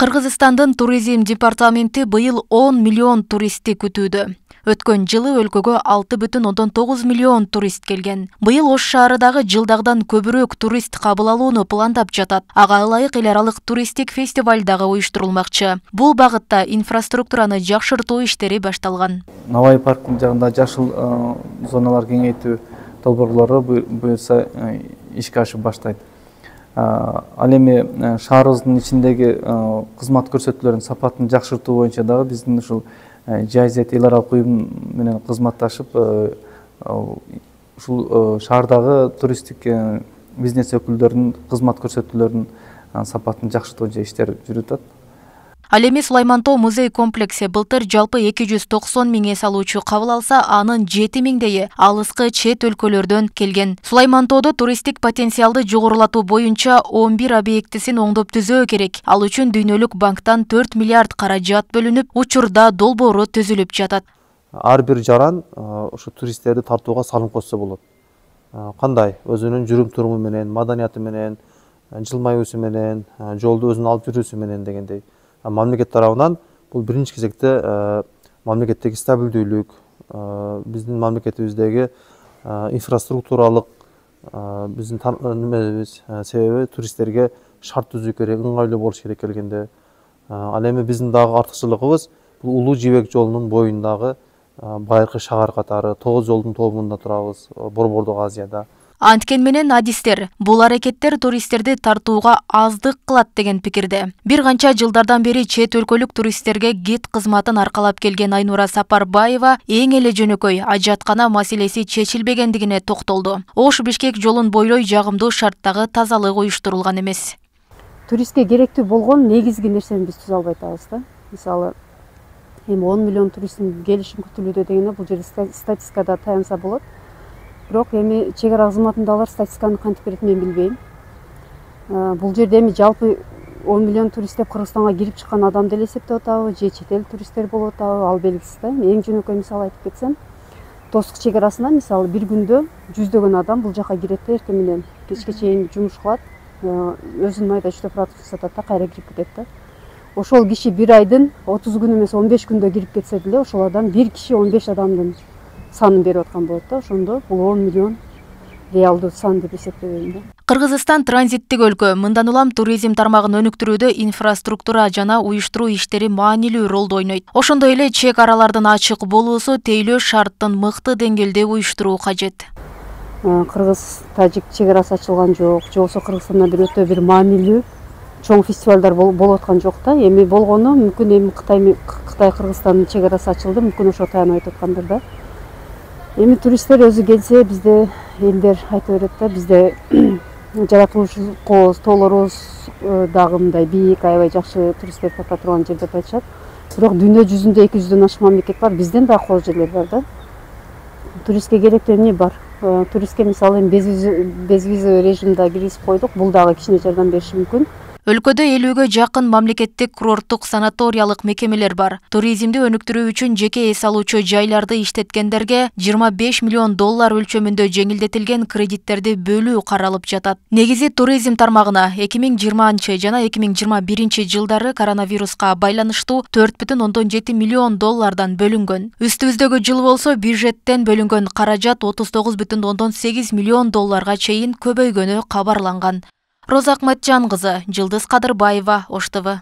Кыргызстандын туризм департаменти быйыл 10 миллион туристти күтүүдө. Өткөн жылы өлкөгө 6,9 миллион турист келген. Быйыл Ош шаарындагы жылдагыдан көбүрөөк турист кабыл алууну пландап жатат. Ага ылайык эл аралык туристтик фестиваль дагы уюштурулмакчы. Бул багытта инфраструктураны жакшыртуу иштери башталган. Навай парктын жагында жашыл зоналар кеңейтүү долбоорлору буюрса ишке ашып баштайт. Ал эми шаарыбыздын ичиндеги кызмат көрсөтүүлөрдүн сапатын жакшыртуу боюнча дагы биздин ушул Жайзет эл аралык уюм менен кызматташып ушул шаардагы туристтик бизнес өкүлдөрүнүн кызмат көрсөтүүлөрүнүн сапатын жакшыртуу боюнча иштер жүрүп атат. Ал эми Сулаймантоо музей комплекси былтыр жалпы 290 миң эс алуучу кабыл алса, анын 7 миңдейи алыскы чет өлкөлөрдөн келген. Сулаймантоодо туристтик потенциалды жогорулатуу боюнча 11 объектисин оңдоп түзөө керек. Ал үчүн Дүйнөлүк банктан 4 миллиард каражат бөлүнүп, учурда долбоору түзүлүп жатат. Ар бир жаран ошо туристтерди тартууга салым кошсо болот. Кандай? Өзүнүн жүрүм туруму менен, маданияты менен, жылмаюусу менен, жолду өзүнүн алып жүрүүсү менен дегендей. Мамлекет тарабынан бул биринчи кезекте мамлекеттеги стабилдүүлүк, биздин мамлекетибиздеги инфраструктуралык биздин немебиз, себеби туристтерге шарт түзүү керек, ыңгайлуу болуш керек келгенде. Ал эми биздин дагы артыкчылыгыбыз бул Улуу Жибек жолунун боюндагы байыркы шаар катары 9 жолдун тобунда турабыз, Борбордук Азияда. Анткен менен адистер бул аракеттер туристтерди тартууга аздык кылат деген пикирде. Бир канча жылдардан бери чет өлкөлүк туристтерге гид кызматын аркалап келген Айнура Сапарбаева эң эле жөнөкөй ажаткана маселеси чечилбегендигине токтолду. Ош Бишкек жолун бойлой жагымдуу шарттагы тазалык уюштурулган эмес. Туристке керектүү болгон негизги нерсени биз түзө албай атабыз да. Мисалы, эми 10 миллион туристтин келишин күтүлүүдө дегенде бул жерде статистикада таянса болот. Бирок эми чек ара кызматында алар статистиканы кантип берет мен билбейм. Бул жерде эми жалпы 10 миллион турист деп Кыргызстанга кирип чыккан адамды эле эсептеп атабы, же чет эл туристтер болуп атабы, ал белгисиз да. Эң жөнөкөй мисал айтып кетсем, Тосук чек арасында мисалы бир күндө жүздөгөн адам бул жака кирет да, эртең менен кечке чейин жумуш кылат, өзүнүн майда чүйдө продукт сатат да, кайра кирип кетет да. Ошол киши бир айдын 30 күн эмес 15 күндө кирип кетсе деле, ошол адам бир киши 15 адамдын санын берип аткан болот да. Ошондо бул 10 миллион реалдуу сан деп эсептебейм да. Кыргызстан транзиттик өлкө. Мындан улам туризм тармагын өнүктүрүүдө инфраструктура жана уюштуруу иштери маанилүү ролду ойнойт. Ошондой эле чек аралардын ачык болуусу тейлөө шарттын мыкты деңгээлде уюштуруу кажет. Кыргыз-тажик чек арасы ачылган жок, же болбосо Кыргызстанда бир өтө бир маанилүү чоң фестивалдар болуп аткан жок да. Эми болгону мүмкүн эми Кытай Кыргызстандын чек арасы ачылды, мүмкүн ошо таянып аткандыр да. Эми туристтер өзү келсе, бизде элдер айтып берет да, бизде жаратылышыбыз, тоолорубуз дагы мындай бийик, аябай жакшы туристтер тапа турган жер деп айтышат. Бирок дүйнө жүзүндө 200дөн ашык мамлекет бар, бизден да кол жерлер бар да. Туристке керектүү эмне бар? Туристке мисалы без виза режимде киргизип койдук, бул дагы кичине жардам бериши мүмкүн. Өлкөдө 50ге жакын мамлекеттик курорттук санаториялык мекемелер бар. Туризмди өнүктүрүү үчүн жеке эс алуучу жайларды иштеткендерге 25 миллион доллар өлчөмүндө жеңилдетилген кредиттерди бөлүү каралып жатат. Негизи туризм тармагына 2020 жана 2021 жылдары коронавируска байланыштуу 4,7 миллион доллардан бөлүнгөн. Үстүбүздөгү жыл болсо бюджеттен бөлүнгөн каражат 39,8 миллион долларга чейин көбөйгөнү кабарланган. Роза Акматжан кызы, Жылдыз Кадырбаева, Ош ТВ.